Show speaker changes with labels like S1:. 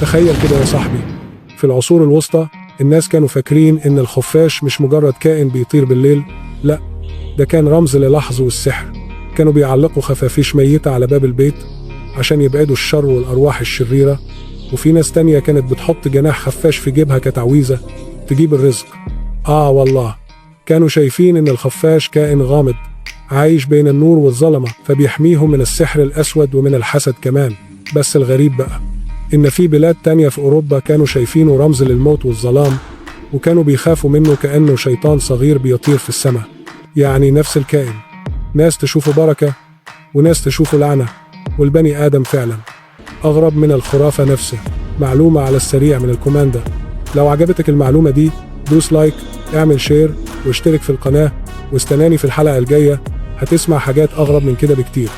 S1: تخيل كده يا صاحبي، في العصور الوسطى الناس كانوا فاكرين إن الخفاش مش مجرد كائن بيطير بالليل، لأ، ده كان رمز للحظ والسحر. كانوا بيعلقوا خفافيش ميتة على باب البيت عشان يبعدوا الشر والأرواح الشريرة، وفي ناس تانية كانت بتحط جناح خفاش في جيبها كتعويذة تجيب الرزق. والله كانوا شايفين إن الخفاش كائن غامض عايش بين النور والظلمة، فبيحميهم من السحر الأسود ومن الحسد كمان. بس الغريب بقى إن في بلاد تانية في أوروبا كانوا شايفينه رمز للموت والظلام، وكانوا بيخافوا منه كأنه شيطان صغير بيطير في السماء. يعني نفس الكائن، ناس تشوفه بركة وناس تشوفه لعنة، والبني آدم فعلا أغرب من الخرافة نفسه. معلومة على السريع من الكوماندا: لو عجبتك المعلومة دي دوس لايك، اعمل شير واشترك في القناة، واستناني في الحلقة الجاية، هتسمع حاجات أغرب من كده بكتير.